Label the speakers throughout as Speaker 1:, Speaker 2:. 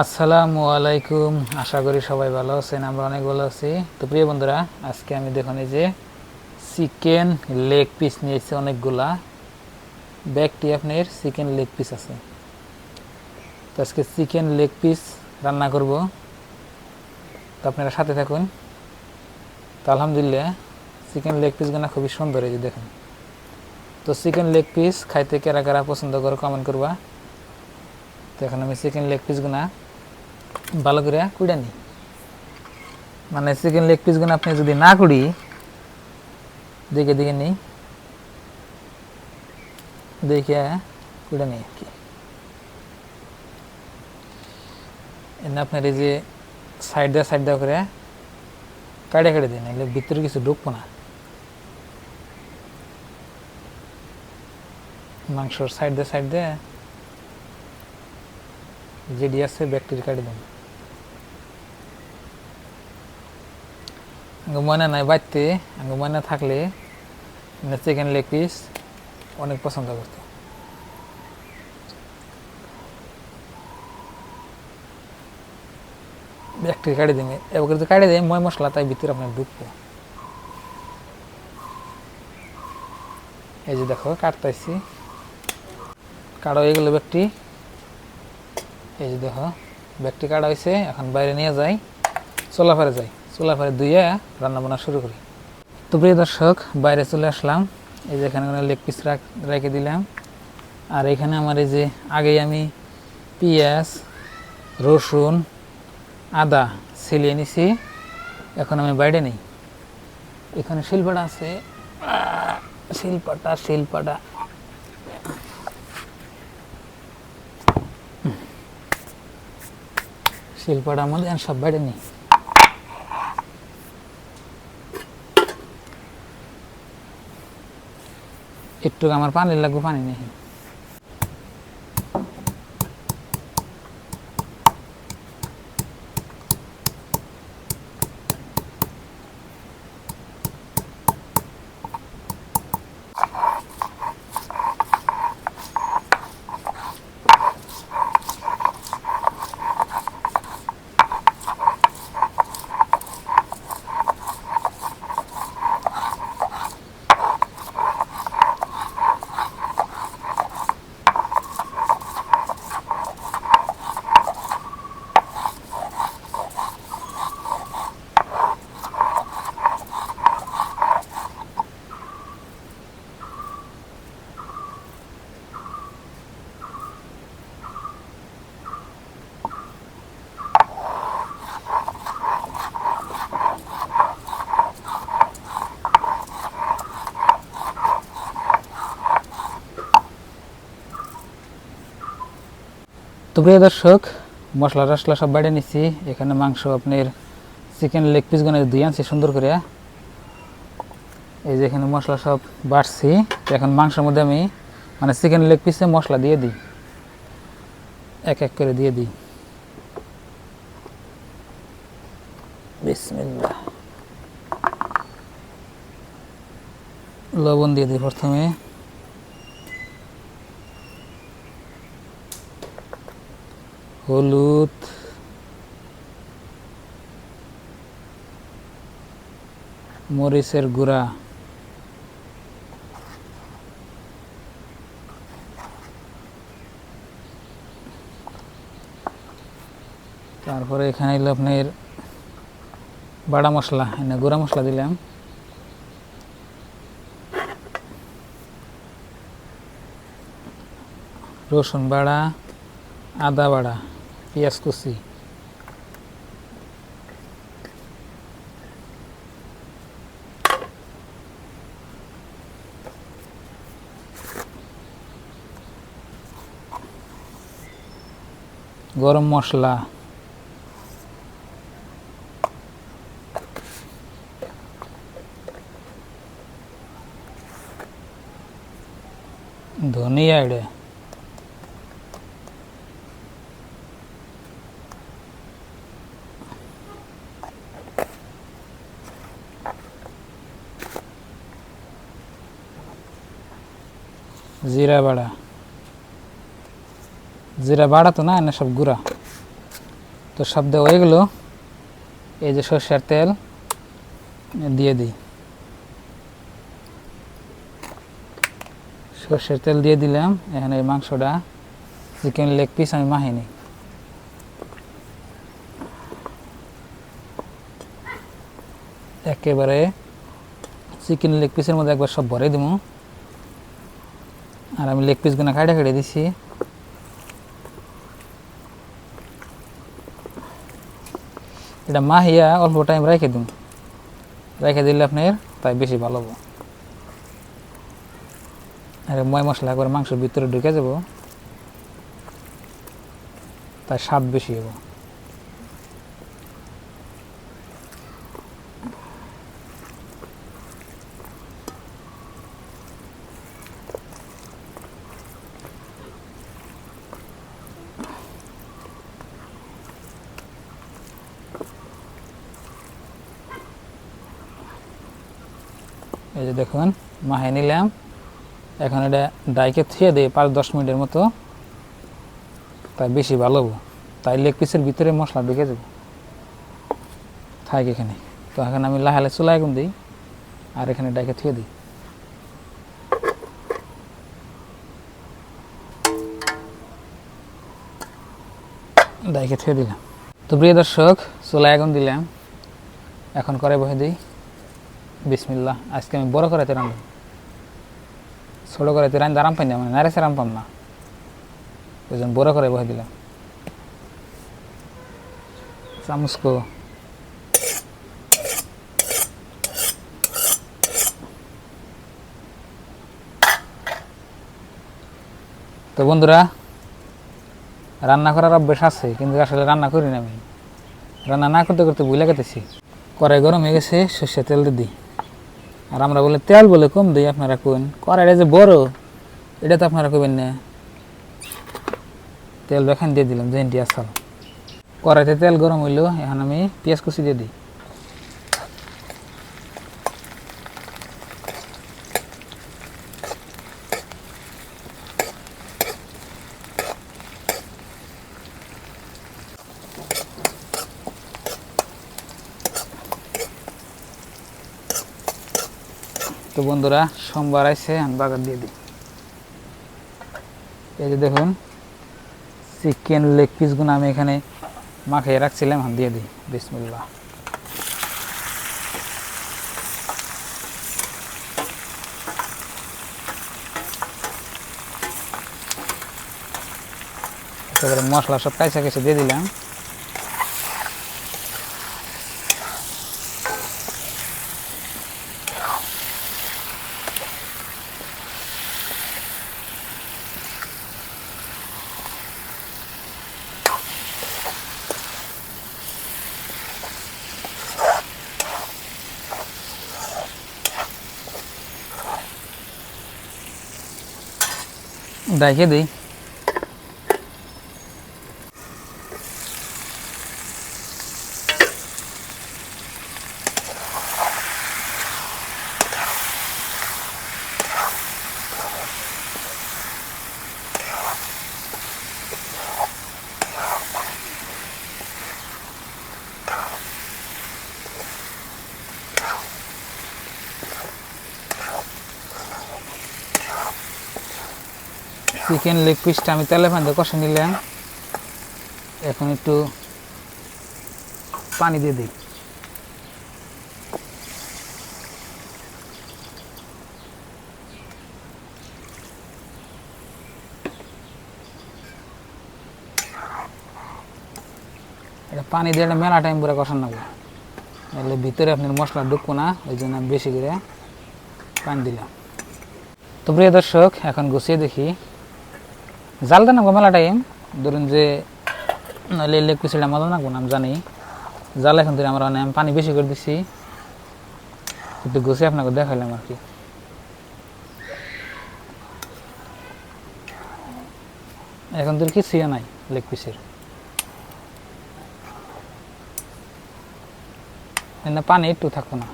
Speaker 1: আসসালামু আলাইকুম। আশা করি সবাই ভালো আছেন, আমরা অনেক ভালো আছি। তো প্রিয় বন্ধুরা, আজকে আমি দেখুন এই যে চিকেন লেগ পিস নিয়েছি অনেকগুলা। ব্যাগটি আপনার চিকেন লেগ পিস আছে। তো আজকে চিকেন লেগ পিস রান্না করব, তো আপনারা সাথে থাকুন। তো আলহামদুলিল্লাহ চিকেন লেগ পিসগুলো খুবই সুন্দর, এই যে দেখুন। তো চিকেন লেগ পিস খাইতে কারা কারা পছন্দ করে কমেন্ট করবা। তো এখন আমি চিকেন লেগ পিসগুলো ভালো করে কুড়ে নিই। মানে চিকেন লেগ পিসগুলো আপনি যদি না কুড়ি দেখে দেখে নিই, দেখে কুড়ে নিই আর কি। এনে আপনার এই যে সাইড দেওয়া করে কাটে কাটে দিন, এলে ভিতরে কিছু ঢুকবো না। মাংসর সাইড দিয়ে যেটি আছে ব্যাকটেরি কাটে দিন। মনে নাই বাড়তে, মনে থাকলে চিকেন লেগ পিস অনেক পছন্দ করতো। ব্যাকটেরি কাটে দিন, এবার যদি কাটে দেয় ময় মশলা, তাই ভিতরে আপনার ঢুকবো। এই যে দেখো কাটতেছি, কাটা হয়ে গেলো ব্যাগটি। এই যে দেখো ব্যাগটি কাটা হয়েছে, এখন বাইরে নিয়ে যাই, চোলাফারে যাই, চোলাফারে ধুয়ে রান্না বান্না শুরু করি। তো প্রিয় দর্শক, বাইরে চলে আসলাম। এই যে এখানে লেগ পিস রেখে দিলাম, আর এখানে আমার এই যে আগেই আমি পেঁয়াজ, রসুন, আদা ছিলিয়ে নিছি। এখন আমি বাইরে নেই, এখানে শিলপাটা আছে, শিলপাটা শিলপাটার মধ্যে সব বাইরে নেই। একটু আমার পানি লাগবে, পানি নেই। তো প্রিয় দর্শক, মশলা টশলা সব বাইরে নিচ্ছি। এখানে মাংস আপনার চিকেন লেগ পিসগুলো ধুয়ে আনছি সুন্দর করে। এই যে এখানে মশলা সব বাড়ছি। এখন মাংসের মধ্যে আমি মানে চিকেন লেগ পিসে মশলা দিয়ে দিই, এক এক করে দিয়ে দিই। বিসমিল্লাহ। লবণ দিয়ে দিই প্রথমে, হলুদ, মরিচের গুঁড়া, তারপরে এখানে এলো আপনার বাটা মশলা, এনে গুঁড়া মশলা দিলাম, রসুন বাড়া, আদা বাড়া, পেঁয়াজ কুচি, গরম মশলা, ধনিয়া, জিরা বাড়া, জিরা বাড়া তো না, না সব গুঁড়া। তো সব দেওয়া হয়ে গেল। এই যে সরষের তেল দিয়ে দিই, সরষের তেল দিয়ে দিলাম। এখানে এই মাংসটা চিকেন লেগ পিস আমি মাখিনি, একেবারে চিকেন লেগ পিসের মধ্যে একবার সব ভরে দিব। আর আমি লেগ পিসগুলো কাটে দিছি। এটা মাহিয়া অল্প টাইম রেখে দিন, রেখে দিলে আপনার তাই বেশি ভালো হবে। আর ময় মশলা করে মাংসের ভিতরে ঢুকে যাব, তাই স্বাদ বেশি হবে। এই যে দেখুন মাহে নিলাম। এখন এটা ডাইকে থুয়ে দিই 5-10 মিনিটের মতো, তাই বেশি ভালো হবো। তাই লেগ পিসের ভিতরে মশলা ঢুকে যাব, থাক এখানে। তো এখন আমি লাহালে চুলা আগুন দিই আর এখানে ডাইকে থুয়ে দিই। ডাইকে থুয়ে দিলাম। তো প্রিয় দর্শক, চুলা আগুন দিলাম, এখন করে বসে দিই। বিসমিল্লাহ। আজকে আমি বড় করাতে রান্ধব, ছোটো করাতে রান্ধতে আরাম পাই না, মানে নাড়েছে আরাম পাম না, ওই জন্য বড় করে বসে দিলাম। চামচকো তো বন্ধুরা, রান্না করার অভ্যাস আছে, কিন্তু আসলে রান্না করি না আমি। রান্না না করতে করতে ভুলে গেতেছি। কড়াই গরম হয়ে গেছে, সর্ষের তেল দিয়ে দিই। আর আমরা বলে তেল বলে কম দিই, আপনারা কইন কড়াইটা যে বড়, এটা তো আপনারা কইবেন না। তেল বেখান দিয়ে দিলাম, জেন্টি আসাল। কড়াইতে তেল গরম হইলো, এখন আমি পেঁয়াজ কুচি দিয়ে দিই। তো বন্ধুরা, সোমবার আইসে আমি বাগার দিয়ে দিই। এই যে দেখুন চিকেন লেগ পিসগুলো আমি এখানে মাখিয়ে রাখছিলাম, এখন দিয়ে দিই। বিসমিল্লাহ। একেবারে মশলা সব কাঁচা কাছে দিয়ে দিলাম। ঢেকে দিই। চিকেন লেগ পিসটা আমি তেলে পানিতে কষে নিলাম, এখন একটু পানি দিয়ে দিই। এটা পানি দিয়ে একটা মেলা টাইম করে কষান নেবো, নাহলে ভিতরে আপনার মশলা ঢুকবো না, ওই জন্য আমি বেশি করে পানি দিলাম। তো প্রিয় দর্শক, এখন গুছিয়ে দেখি। জালটা নাকবো মেলা টাইম, ধরুন যে নাহলে লেগ পিসটা মজা নাকবো না, আমি জানি। জাল এখন ধরে আমরা আমি পানি বেশি করে দিচ্ছি, একটু গুছিয়ে আপনাকে দেখাইলাম আর কি। এখন তোর কিছুই নাই লেগ পিসের, পানি একটু থাকবো না।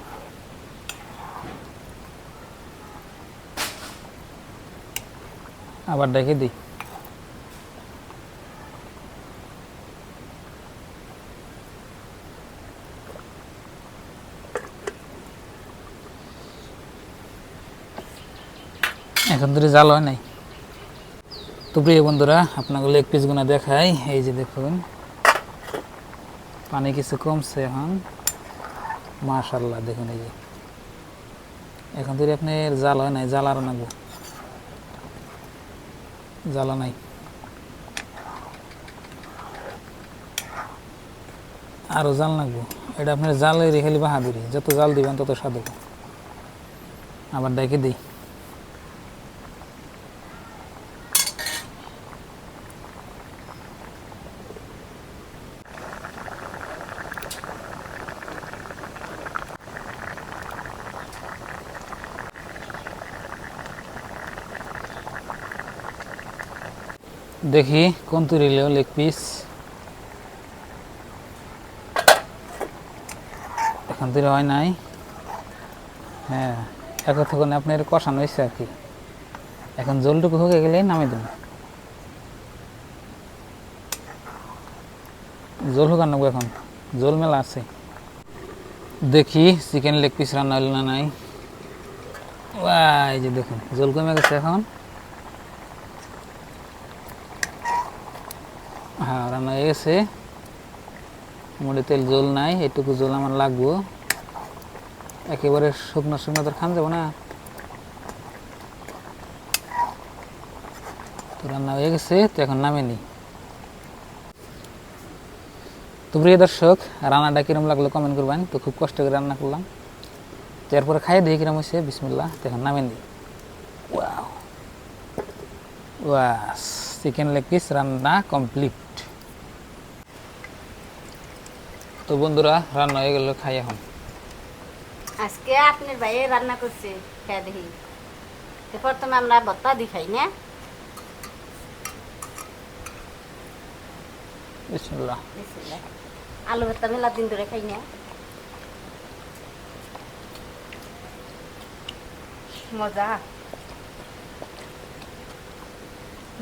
Speaker 1: আবার ডেকে দিই। এখন ধরে জাল হয় নাই। তো প্রিয় বন্ধুরা, আপনাকে লেগ পিসগুলো দেখাই। এই যে দেখুন, পানি কিছু কমছে এখন, মাশাআল্লাহ। দেখুন এই যে এখন ধরে আপনার জাল হয় নাই, জাল আরও নাগবো, জ্বালা নাই, আরও জাল নাগবো। এটা আপনার জালের খালি বাহাদুরি, যত জাল দিবেন তত স্বাদ হবে। আবার ডেকে দিই। দেখি কোন তৈরি লেগ পিস। এখন তৈরি হয় নাই। হ্যাঁ, এখন আপনার কষানো হয়েছে আর কি। এখন জলটুকু হয়ে গেলে নামে দেব। জল হোক আনবো, এখন জল মেলা আছে। দেখি চিকেন লেগ পিস রান্না হইল না নাই। এই যে দেখুন, জল কমে গেছে এখন। হ্যাঁ, রান্না হয়ে গেছে। মুড়ি তেল জল নাই, এটুকু জল আমার লাগবো। একেবারে শুকনো শুকনো তো খান যাবো না। তো রান্না হয়ে গেছে, তো এখন নামে নি। তো প্রিয় দর্শক, রান্নাটা কিরম লাগলো কমেন্ট করবেন। তো খুব কষ্ট করে রান্না করলাম, তো এরপরে খাইয়ে দিয়ে কিরম হয়েছে, বিসমিল্লাহ। তো এখন নামে নি। ওয়াস, চিকেন লেগ পিস রান্না কমপ্লিট। তো বন্ধুরা, রান্না হয়ে গেল, খাই এখন।
Speaker 2: আজকে আপনার ভাই রান্না করছে, খেয়ে দেখি। প্রথমে আমরা ভর্তা দি খাই না।
Speaker 1: বিসমিল্লাহ।
Speaker 2: আলু ভর্তা মেলা দিন ধরে খাই না, মজা।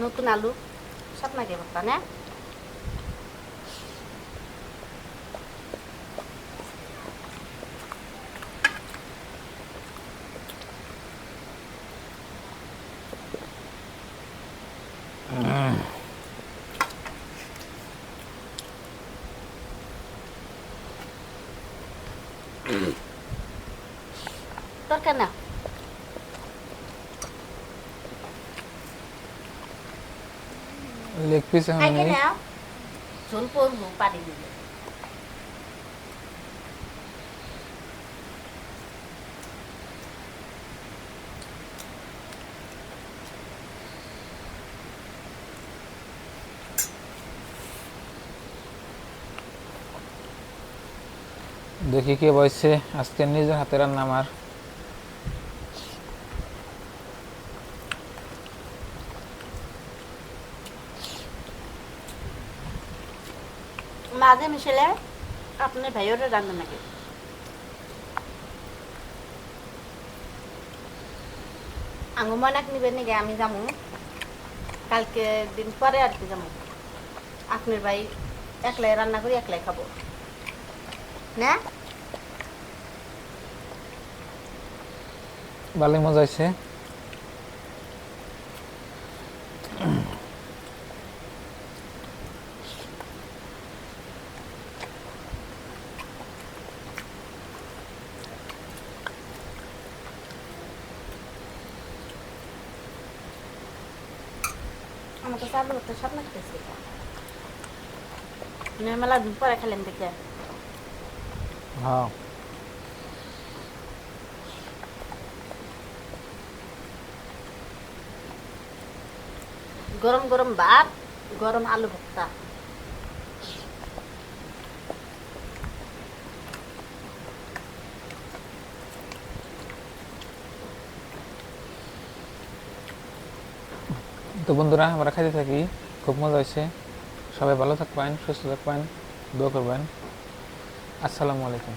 Speaker 2: নতুন আলু সব নাকি ভর্তা না। দরকার না।
Speaker 1: লেগ পিস এখন নেই।
Speaker 2: ঝোল পড়বো পানি দিলে।
Speaker 1: দেখি কে বলছে আজকে নিজের হাতে রান্না আমার।
Speaker 2: মাঝে মিশেলে আপনার ভাইয়ের রান্না নাকি। আঙুমানাক নিবেন নাকি, আমি যাবো কালকে দিন পরে আর কি যাবো। আপনার ভাই একলাই রান্না করি, একলাই খাবো না।
Speaker 1: ভালোই মজা হয়েছে।
Speaker 2: আমার তো চালু করতে সব লাগতেছে। মেলা দিন পরে খেলেন দেখে।
Speaker 1: হ্যাঁ,
Speaker 2: গরম গরম ভাত, গরম আলু ভর্তা।
Speaker 1: তো বন্ধুরা, আমরা খাইতে থাকি। খুব মজা হয়েছে। সবাই ভালো থাকবেন, সুস্থ থাকবেন, দোয়া করবেন। আসসালামু আলাইকুম।